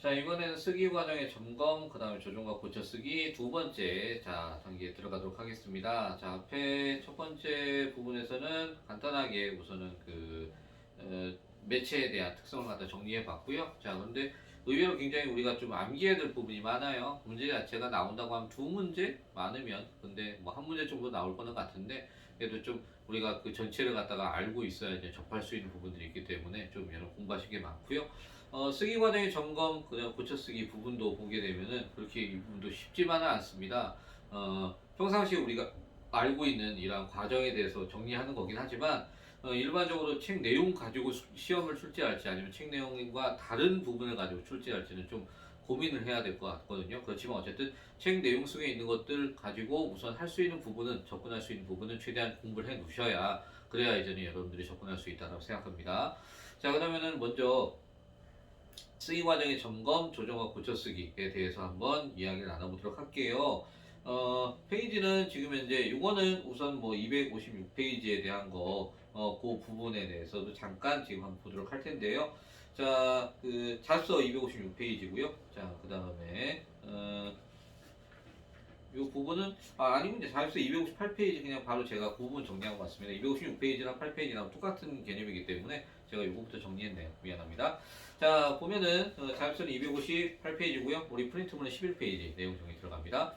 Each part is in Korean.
자, 이번에는 쓰기 과정의 점검, 그 다음에 조정과 고쳐 쓰기 두 번째, 단계에 들어가도록 하겠습니다. 자, 앞에 첫 번째 부분에서는 간단하게 우선은 매체에 대한 특성을 갖다 정리해 봤고요. 자, 그런데 의외로 굉장히 우리가 좀 암기해야 될 부분이 많아요. 문제 자체가 나온다고 하면 두 문제? 많으면. 근데 뭐 한 문제 정도 나올 거는 같은데, 그래도 좀 우리가 그 전체를 갖다가 알고 있어야 이제 접할 수 있는 부분들이 있기 때문에 좀 여러 공부하신 게 많고요. 쓰기 과정의 점검, 그냥 고쳐 쓰기 부분도 보게 되면은 그렇게 이 부분도 쉽지만은 않습니다. 평상시에 우리가 알고 있는 이러한 과정에 대해서 정리하는 거긴 하지만, 일반적으로 책 내용 가지고 시험을 출제할지 아니면 책 내용과 다른 부분을 가지고 출제할지는 좀 고민을 해야 될 것 같거든요. 그렇지만 어쨌든 책 내용 속에 있는 것들 가지고 우선 할 수 있는 부분은, 접근할 수 있는 부분은 최대한 공부를 해 놓으셔야, 그래야 이제는 여러분들이 접근할 수 있다고 생각합니다. 자, 그러면은 먼저 쓰기 과정의 점검, 조정과 고쳐쓰기에 대해서 한번 이야기를 나눠보도록 할게요. 페이지는 지금 현재 이거는 우선 뭐 256페이지에 대한 거, 그 부분에 대해서도 잠깐 지금 한번 보도록 할 텐데요. 자, 그 자습서 256페이지고요. 자, 그 다음에 이 부분은 아니면 이제 자습서 258페이지 그냥 바로 제가 그 부분 정리한 것 같습니다. 256페이지랑 8페이지랑 똑같은 개념이기 때문에 제가 이거부터 정리했네요. 미안합니다. 자, 보면은 자습서는 258페이지고요. 우리 프린트문은 11페이지 내용 정리 들어갑니다.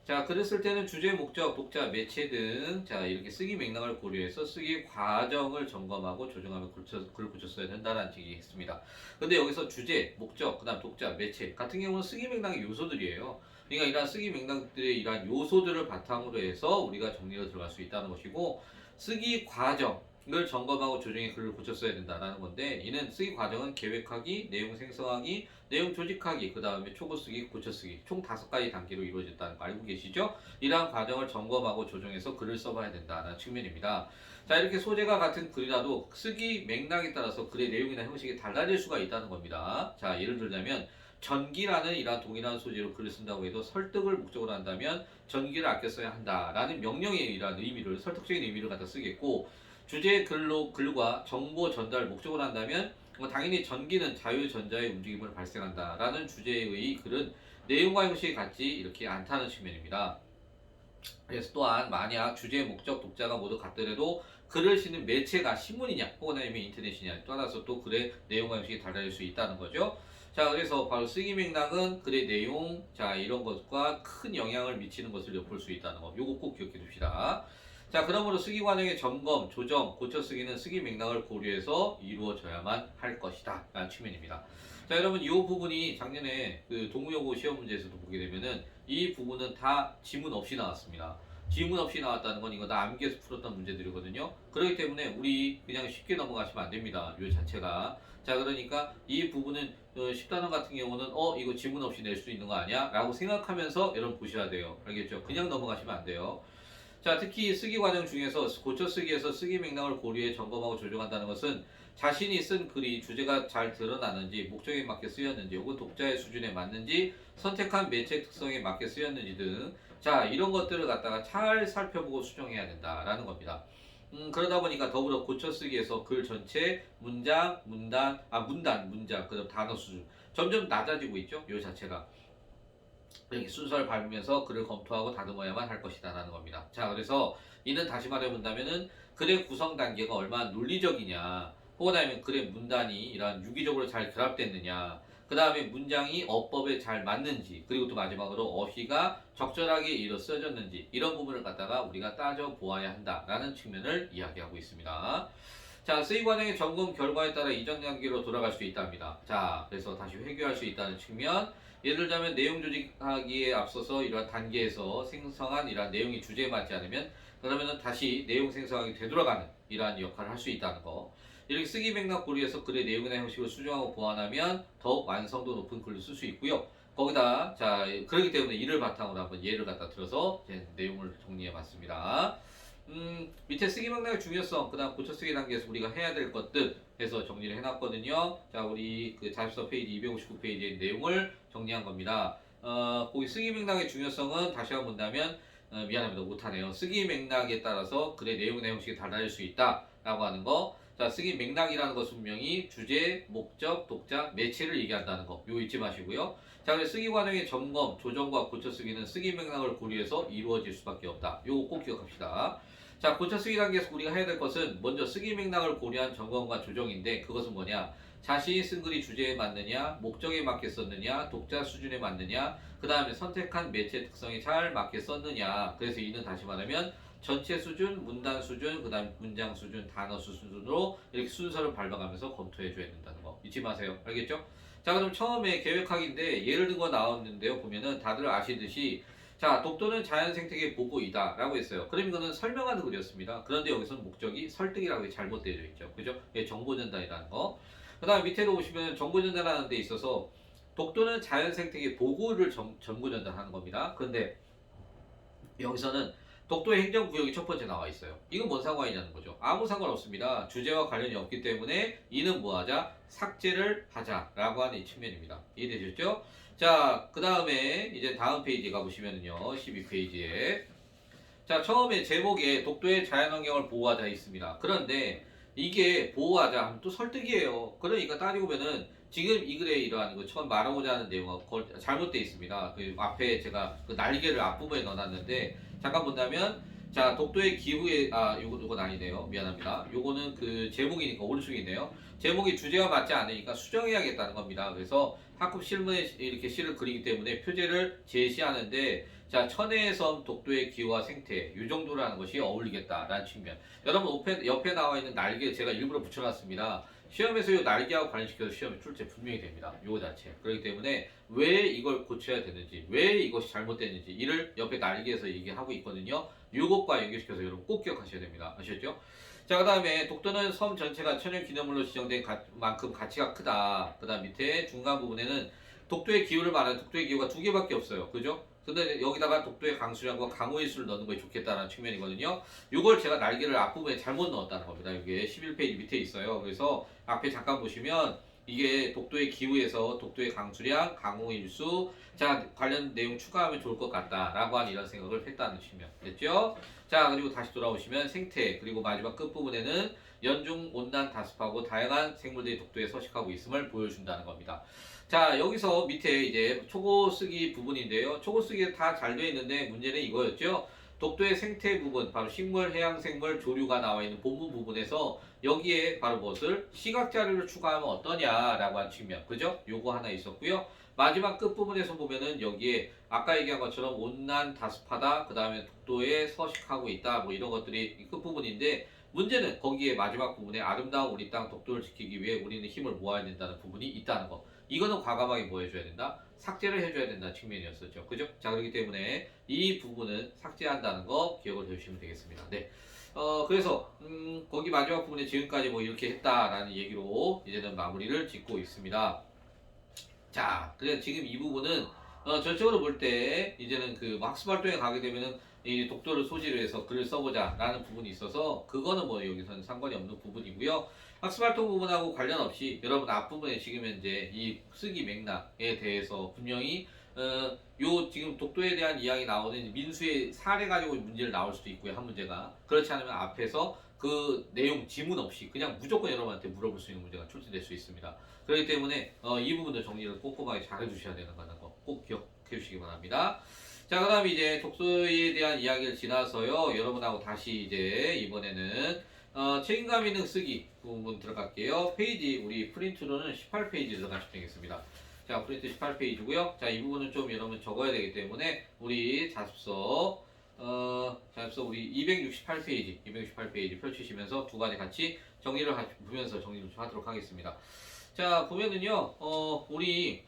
자, 글을 쓸 때는 주제, 목적, 독자, 매체 등, 이렇게 쓰기 맥락을 고려해서 쓰기 과정을 점검하고 조정하며 글을 고쳐 써야 된다는 얘기 했습니다. 근데 여기서 주제, 목적, 그 다음 독자, 매체 같은 경우는 쓰기 맥락의 요소들이에요. 그러니까 이러한 쓰기 맥락들의 이러한 요소들을 바탕으로 해서 우리가 정리가 들어갈 수 있다는 것이고, 쓰기 과정을 점검하고 조정해 글을 고쳐 써야 된다는 건데, 이는 쓰기 과정은 계획하기, 내용 생성하기, 내용 조직하기, 그 다음에 초고 쓰기, 고쳐 쓰기, 총 5가지 단계로 이루어졌다는 거 알고 계시죠? 이러한 과정을 점검하고 조정해서 글을 써봐야 된다는 측면입니다. 자, 이렇게 소재가 같은 글이라도 쓰기 맥락에 따라서 글의 내용이나 형식이 달라질 수가 있다는 겁니다. 자, 예를 들자면 전기라는 이러한 동일한 소재로 글을 쓴다고 해도 설득을 목적으로 한다면 전기를 아껴 써야 한다라는 명령의 이러한 의미를, 설득적인 의미를 갖다 쓰겠고, 주제 글과 정보 전달 목적으로 한다면 당연히 전기는 자유전자의 움직임을 발생한다라는 주제의 글은 내용과 형식이 같지 이렇게 않다는 측면입니다. 그래서 또한 만약 주제, 목적, 독자가 모두 같더라도 글을 쓰는 매체가 신문이냐 혹은 아니면 인터넷이냐에 따라서 또 글의 내용과 형식이 달라질 수 있다는 거죠. 자, 그래서 바로 쓰기 맥락은 글의 내용, 이런 것과 큰 영향을 미치는 것을 엿볼 수 있다는 거. 요거 꼭 기억해 둡시다. 자, 그러므로 쓰기 과정의 점검, 조정, 고쳐 쓰기는 쓰기 맥락을 고려해서 이루어져야만 할 것이다 라는 측면입니다. 자, 여러분 이 부분이 작년에 그 동무여고 시험 문제에서도 보게 되면은 이 부분은 다 지문 없이 나왔습니다. 지문 없이 나왔다는 건 이거 다 암기해서 풀었던 문제들이거든요. 그렇기 때문에 우리 그냥 쉽게 넘어가시면 안 됩니다. 요 자체가. 자, 그러니까 이 부분은 10단원 같은 경우는 이거 지문 없이 낼 수 있는 거 아니야? 라고 생각하면서 여러분 보셔야 돼요. 알겠죠? 그냥 넘어가시면 안 돼요. 자, 특히 쓰기 과정 중에서 고쳐 쓰기에서 쓰기 맥락을 고려해 점검하고 조정한다는 것은 자신이 쓴 글이 주제가 잘 드러나는지, 목적에 맞게 쓰였는지, 혹은 독자의 수준에 맞는지, 선택한 매체 특성에 맞게 쓰였는지 등, 이런 것들을 갖다가 잘 살펴보고 수정해야 된다라는 겁니다. 그러다 보니까 더불어 고쳐 쓰기에서 글 전체, 문장, 문장, 그다음 단어 수준 점점 낮아지고 있죠. 요 자체가. 이렇게 순서를 밟으면서 글을 검토하고 다듬어야만 할 것이다라는 겁니다. 자, 그래서 이는 다시 말해본다면은 글의 구성 단계가 얼마나 논리적이냐, 혹은 아니면 글의 문단이 이러한 유기적으로 잘 결합됐느냐, 그 다음에 문장이 어법에 잘 맞는지, 그리고 또 마지막으로 어휘가 적절하게 이뤄 써졌는지, 이런 부분을 갖다가 우리가 따져 보아야 한다라는 측면을 이야기하고 있습니다. 자, 쓰이 과정의 점검 결과에 따라 이전 단계로 돌아갈 수 있답니다. 자, 그래서 다시 회귀할 수 있다는 측면. 예를 들자면 내용 조직하기에 앞서서 이러한 단계에서 생성한 이러한 내용이 주제에 맞지 않으면 그러면은 다시 내용 생성하기 되돌아가는 이러한 역할을 할 수 있다는 거. 이렇게 쓰기 맥락 고리에서 글의 내용이나 형식을 수정하고 보완하면 더욱 완성도 높은 글을 쓸 수 있고요. 거기다 그렇기 때문에 이를 바탕으로 한번 예를 갖다 들어서 내용을 정리해 봤습니다. 밑에 쓰기 맥락의 중요성, 그 다음 고쳐 쓰기 단계에서 우리가 해야 될 것들 해서 정리를 해놨거든요. 자, 우리 그 자습서 페이지 259페이지의 내용을 정리한 겁니다. 거기 쓰기 맥락의 중요성은 다시 한번 본다면, 미안합니다. 못하네요. 쓰기 맥락에 따라서 글의 내용이나 형식이 달라질 수 있다. 라고 하는 거. 자, 쓰기 맥락이라는 것은 분명히 주제, 목적, 독자, 매체를 얘기한다는 거. 요거 잊지 마시고요. 자, 그래서 쓰기 과정의 점검, 조정과 고쳐 쓰기는 쓰기 맥락을 고려해서 이루어질 수밖에 없다. 요거 꼭 기억합시다. 자, 고쳐 쓰기 단계에서 우리가 해야 될 것은 먼저 쓰기 맥락을 고려한 점검과 조정인데 그것은 뭐냐? 자신이 쓴 글이 주제에 맞느냐, 목적에 맞게 썼느냐, 독자 수준에 맞느냐, 그 다음에 선택한 매체 특성에 잘 맞게 썼느냐. 그래서 이는 다시 말하면 전체 수준, 문단 수준, 그 다음 문장 수준, 단어 수준으로 이렇게 순서를 밟아가면서 검토해 줘야 된다는 거 잊지 마세요. 알겠죠? 자, 그럼 처음에 계획하기인데 예를 든 거 나왔는데요. 보면은 다들 아시듯이 자, 독도는 자연 생태계 보고이다 라고 했어요. 그럼 이거는 설명하는 글이었습니다. 그런데 여기서는 목적이 설득이라고 잘못되어 있죠. 그죠? 정보 전달이라는 거. 그 다음 밑에도 보시면 정보 전달하는 데 있어서 독도는 자연 생태계 보고를 정보 전달하는 겁니다. 그런데 여기서는 독도의 행정구역이 첫 번째 나와 있어요. 이건 뭔 상관이냐는 거죠. 아무 상관없습니다. 주제와 관련이 없기 때문에 이는 뭐하자? 삭제를 하자라고 하는 이 측면입니다. 이해되셨죠? 자, 그 다음에 이제 다음 페이지 가보시면은요. 12페이지에 자, 처음에 제목에 독도의 자연환경을 보호하자 있습니다. 그런데 이게 보호하자 하면 또 설득이에요. 그러니까 따지고 보면은 지금 이 글에 이러한 거 처음 말하고자 하는 내용은 잘못되어 있습니다. 그 앞에 제가 그 날개를 앞부분에 넣어놨는데 잠깐 본다면 자, 독도의 기후에 요건 아니네요. 미안합니다. 요거는 그 제목이니까 오른쪽에 있네요. 제목이 주제와 맞지 않으니까 수정해야겠다는 겁니다. 그래서 학급 실문에 이렇게 시를 그리기 때문에 표제를 제시하는데 자, 천혜의 섬 독도의 기후와 생태 이 정도라는 것이 어울리겠다라는 측면. 여러분 옆에 나와 있는 날개 제가 일부러 붙여놨습니다. 시험에서 이 날개하고 관련시켜서 시험에 출제 분명히 됩니다. 요거 자체. 그렇기 때문에 왜 이걸 고쳐야 되는지, 왜 이것이 잘못됐는지 이를 옆에 날개에서 얘기하고 있거든요. 요것과 연결시켜서 여러분 꼭 기억하셔야 됩니다. 아셨죠? 자, 그 다음에 독도는 섬 전체가 천연기념물로 지정된 만큼 가치가 크다. 그 다음 밑에 중간 부분에는 독도의 기후를 말하는 독도의 기후가 두 개밖에 없어요. 그죠? 근데 여기다가 독도의 강수량과 강우일수를 넣는 것이 좋겠다는 측면이거든요. 이걸 제가 날개를 앞부분에 잘못 넣었다는 겁니다. 이게 11페이지 밑에 있어요. 그래서 앞에 잠깐 보시면 이게 독도의 기후에서 독도의 강수량, 강우일수 자 관련 내용 추가하면 좋을 것 같다라고 하는 이런 생각을 했다는 측면 됐죠? 자, 그리고 다시 돌아오시면 생태 그리고 마지막 끝부분에는 연중 온난 다습하고 다양한 생물들이 독도에 서식하고 있음을 보여준다는 겁니다. 자, 여기서 밑에 이제 초고 쓰기 부분인데요. 초고 쓰기 다 잘 되어 있는데 문제는 이거였죠. 독도의 생태 부분, 바로 식물, 해양 생물, 조류가 나와 있는 본문 부분에서 여기에 바로 무엇을 시각 자료를 추가하면 어떠냐라고 한 측면, 그죠? 요거 하나 있었고요. 마지막 끝 부분에서 보면은 여기에 아까 얘기한 것처럼 온난 다습하다, 그 다음에 독도에 서식하고 있다, 뭐 이런 것들이 끝 부분인데 문제는 거기에 마지막 부분에 아름다운 우리 땅 독도를 지키기 위해 우리는 힘을 모아야 된다는 부분이 있다는 거. 이거는 과감하게 뭐 해줘야 된다? 삭제를 해줘야 된다는 측면이었었죠. 그죠? 자, 그렇기 때문에 이 부분은 삭제한다는 거 기억을 해주시면 되겠습니다. 네. 그래서, 거기 마지막 부분에 지금까지 뭐 이렇게 했다라는 얘기로 이제는 마무리를 짓고 있습니다. 자, 그래서 지금 이 부분은, 전적으로 볼 때, 이제는 그 학습 활동에 가게 되면은 이 독도를 소지로 해서 글을 써보자라는 부분이 있어서, 그거는 뭐 여기서는 상관이 없는 부분이고요. 학습활동 부분하고 관련 없이 여러분 앞부분에 지금 현재 이 쓰기 맥락에 대해서 분명히 요 지금 독도에 대한 이야기 나오는 민수의 사례 가지고 문제를 나올 수도 있고요. 한 문제가 그렇지 않으면 앞에서 그 내용 지문 없이 그냥 무조건 여러분한테 물어볼 수 있는 문제가 출제될 수 있습니다. 그렇기 때문에 이 부분도 정리를 꼼꼼하게 잘 해주셔야 되는 거는 꼭 기억해 주시기 바랍니다. 자, 그 다음에 이제 독서에 대한 이야기를 지나서요. 여러분하고 다시 이제 이번에는 책임감 있는 쓰기 부분 들어갈게요. 페이지 우리 프린트로는 18페이지 들어가시면 되겠습니다. 자, 프린트 18페이지고요. 자, 이 부분은 좀 여러분 적어야 되기 때문에 우리 자습서 우리 268페이지 펼치시면서 두 가지 같이 정리를 보면서 정리를 좀 하도록 하겠습니다. 자, 보면은요, 우리,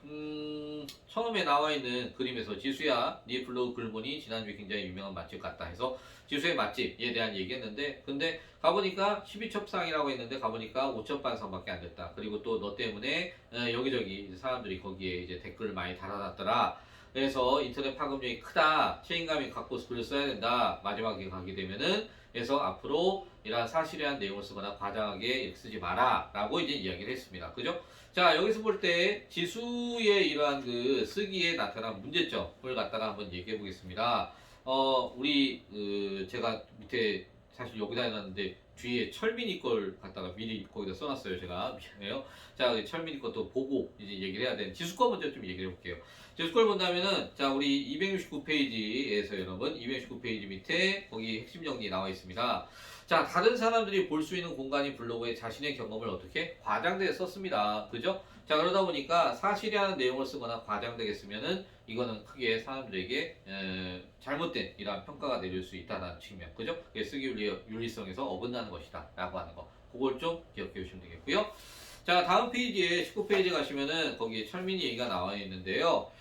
처음에 나와 있는 그림에서 지수야, 네 블로그 글본이 지난주에 굉장히 유명한 맛집 같다 해서 지수의 맛집에 대한 얘기 했는데, 근데 가보니까 12첩상이라고 했는데, 가보니까 5첩 반상밖에 안 됐다. 그리고 또 너 때문에, 여기저기 사람들이 거기에 이제 댓글을 많이 달아놨더라. 그래서 인터넷 파급력이 크다. 책임감이 갖고 글을 써야 된다. 마지막에 가게 되면은, 그래서 앞으로 이러한 사실에 대한 내용을 쓰거나 과장하게 쓰지 마라 라고 이제 이야기를 했습니다. 그죠? 자, 여기서 볼 때 지수의 이러한 그 쓰기에 나타난 문제점을 갖다가 한번 얘기해 보겠습니다. 우리 제가 밑에 사실 여기다 해놨는데 뒤에 철민이 걸 갖다가 미리 거기다 써놨어요. 제가 미안해요. 자, 철민이 것도 보고 이제 얘기를 해야 되는 지수거 먼저 좀 얘기를 해볼게요. 지수걸 본다면은 자, 우리 269페이지에서 여러분 269페이지 밑에 거기 핵심 정리 나와 있습니다. 자, 다른 사람들이 볼 수 있는 공간인 블로그에 자신의 경험을 어떻게 과장되게 썼습니다. 그죠? 자, 그러다 보니까 사실이라는 내용을 쓰거나 과장되게 쓰면은 이거는 크게 사람들에게 잘못된 이러한 평가가 내릴 수 있다는 측면. 그죠? 그게 쓰기 윤리성에서 어긋나는 것이다 라고 하는 거. 그걸 좀 기억해 주시면 되겠고요. 자, 다음 페이지에 19페이지 가시면은 거기에 철민이 얘기가 나와 있는데요.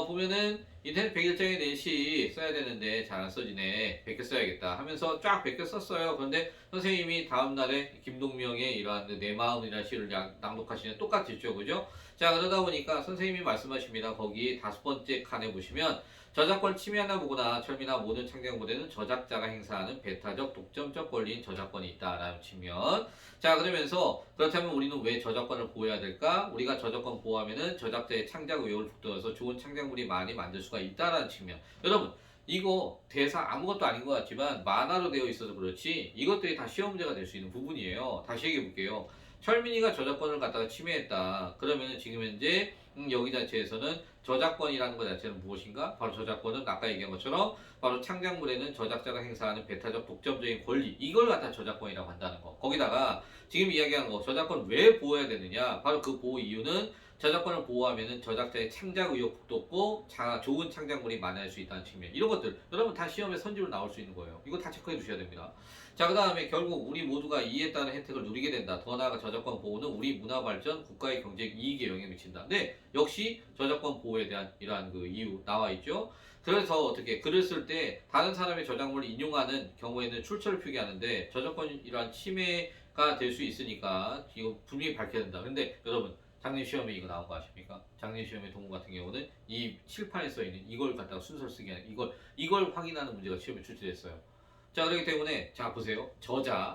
보면은 인터넷 100일장에 내시 써야 되는데 잘 안 써지네. 100개 써야겠다 하면서 쫙 100개 썼어요. 그런데 선생님이 다음날에 김동명의 이러한 내 마음이라는 시를 낭독하시는 똑같겠죠. 그죠? 자, 그러다 보니까 선생님이 말씀하십니다. 거기 5번째 칸에 보시면 저작권 침해하나 보거나 철미나 모든 창작물에는 저작자가 행사하는 배타적 독점적 권리인 저작권이 있다라는 측면. 자, 그러면서 그렇다면 우리는 왜 저작권을 보호해야 될까? 우리가 저작권 보호하면은 저작자의 창작 의욕을 북돋아서 좋은 창작물이 많이 만들 수가 있다라는 측면. 여러분, 이거 대사 아무것도 아닌 것 같지만 만화로 되어 있어서 그렇지 이것들이 다 시험 문제가 될 수 있는 부분이에요. 다시 얘기해 볼게요. 철민이가 저작권을 갖다가 침해했다. 그러면은 지금 현재 여기 자체에서는 저작권이라는 것 자체는 무엇인가? 바로 저작권은 아까 얘기한 것처럼 바로 창작물에는 저작자가 행사하는 배타적 독점적인 권리 이걸 갖다 저작권이라고 한다는 거. 거기다가 지금 이야기하는 거 저작권 왜 보호해야 되느냐? 바로 그 보호 이유는 저작권을 보호하면은 저작자의 창작 의욕 돋고 좋은 창작물이 만날 수 있다는 측면. 이런 것들 여러분 다 시험에 선지로 나올 수 있는 거예요. 이거 다 체크해 주셔야 됩니다. 자, 그 다음에 결국 우리 모두가 이에 따른 혜택을 누리게 된다. 더 나아가 저작권 보호는 우리 문화 발전, 국가의 경제 이익에 영향을 미친다. 네, 역시 저작권 보호에 대한 이러한 그 이유 나와 있죠. 그래서 어떻게 글을 쓸 때 다른 사람의 저작물을 인용하는 경우에는 출처를 표기하는데 저작권 이러한 침해가 될 수 있으니까 이거 분명히 밝혀야 된다. 근데 여러분 작년 시험에 이거 나온 거 아십니까? 작년 시험의 동물 같은 경우는 이 칠판에 써 있는 이걸 갖다가 순서를 쓰게 하는 이걸 확인하는 문제가 시험에 출제됐어요. 자, 그렇기 때문에 자 보세요.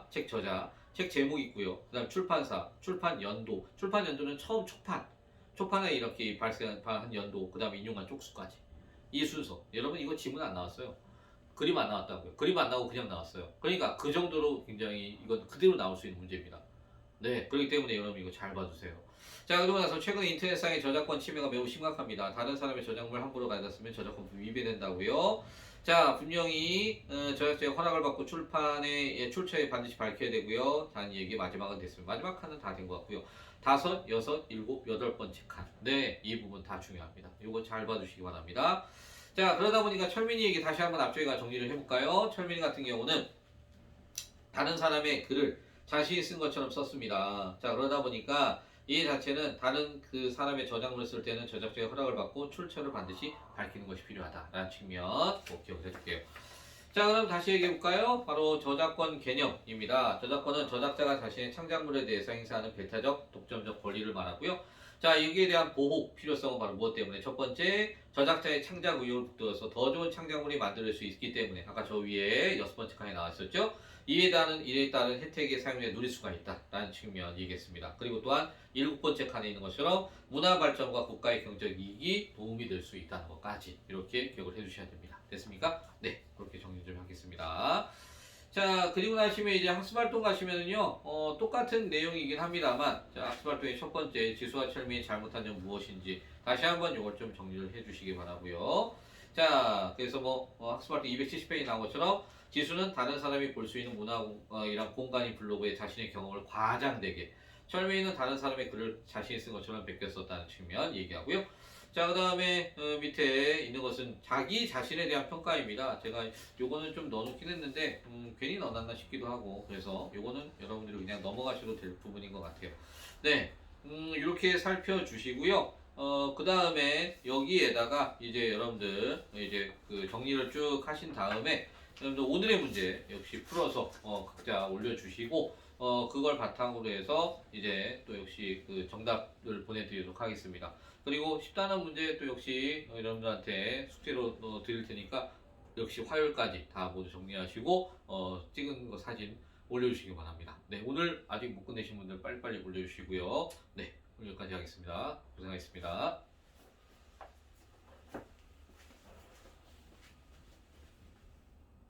책 제목 있고요. 그다음 출판사, 출판 연도, 출판 연도는 처음 초판에 이렇게 발생한 연도, 그다음에 인용한 쪽수까지 이 순서. 여러분 이거 지문 안 나왔어요. 그림 안 나왔다고요. 그림 안 나오고 그냥 나왔어요. 그러니까 그 정도로 굉장히 이건 그대로 나올 수 있는 문제입니다. 네, 그렇기 때문에 여러분 이거 잘 봐주세요. 자, 그러고 나서 최근 인터넷상의 저작권 침해가 매우 심각합니다. 다른 사람의 저작물 함부로 가져갔으면 저작권 위배된다고요. 자, 분명히 저작자의 허락을 받고 출판의 출처에 반드시 밝혀야 되고요. 단 얘기 마지막은 됐습니다. 마지막 칸은 다 된 것 같고요. 5, 6, 7, 8번째 칸. 네, 이 부분 다 중요합니다. 이거 잘 봐주시기 바랍니다. 자, 그러다 보니까 철민이 얘기 다시 한번 앞쪽에 정리를 해볼까요? 철민이 같은 경우는 다른 사람의 글을 자신이 쓴 것처럼 썼습니다. 자, 그러다 보니까 이 자체는 다른 그 사람의 저작물을 쓸 때는 저작자의 허락을 받고 출처를 반드시 밝히는 것이 필요하다라는 측면 꼭 기억을 해줄게요. 자, 그럼 다시 얘기해 볼까요? 바로 저작권 개념입니다. 저작권은 저작자가 자신의 창작물에 대해서 행사하는 배타적, 독점적 권리를 말하고요. 자, 여기에 대한 보호 필요성은 바로 무엇 때문에? 첫 번째, 저작자의 창작 의욕을 북돋아서 더 좋은 창작물이 만들 수 있기 때문에 아까 저 위에 6번째 칸에 나왔었죠? 이에 따른 혜택의 사용에 누릴 수가 있다라는 측면 얘기했습니다. 그리고 또한 7번째 칸에 있는 것처럼 문화 발전과 국가의 경제적 이익이 도움이 될 수 있다는 것까지 이렇게 기억을 해주셔야 됩니다. 됐습니까? 네, 그렇게 정리 좀 하겠습니다. 자, 그리고 나시면 이제 학습활동 가시면은요, 똑같은 내용이긴 합니다만, 자, 학습활동의 첫 번째, 지수와 철민이 잘못한 점 무엇인지, 다시 한번 이걸 좀 정리를 해주시기 바라고요. 자, 그래서 학습활동 270페이지 나온 것처럼, 지수는 다른 사람이 볼 수 있는 이런 공간인 블로그에 자신의 경험을 과장되게, 철민이는 다른 사람의 글을 자신이 쓴 것처럼 베꼈었다는 측면 얘기하고요. 자, 그 다음에 밑에 있는 것은 자기 자신에 대한 평가입니다. 제가 요거는 좀 넣어놓긴 했는데 괜히 넣어놨나 싶기도 하고 그래서 요거는 여러분들이 그냥 넘어가셔도 될 부분인 것 같아요. 네, 이렇게 살펴주시고요. 그 다음에 여기에다가 이제 여러분들 이제 그 정리를 쭉 하신 다음에 여러분들 오늘의 문제 역시 풀어서 각자 올려주시고 그걸 바탕으로 해서 이제 또 역시 그 정답을 보내드리도록 하겠습니다. 그리고 쉽다는 문제 또 역시 여러분들한테 숙제로 드릴 테니까 역시 화요일까지 다 모두 정리하시고 찍은 거 사진 올려주시기 바랍니다. 네, 오늘 아직 못 끝내신 분들 빨리빨리 올려주시고요. 네, 오늘 여기까지 하겠습니다. 고생하셨습니다.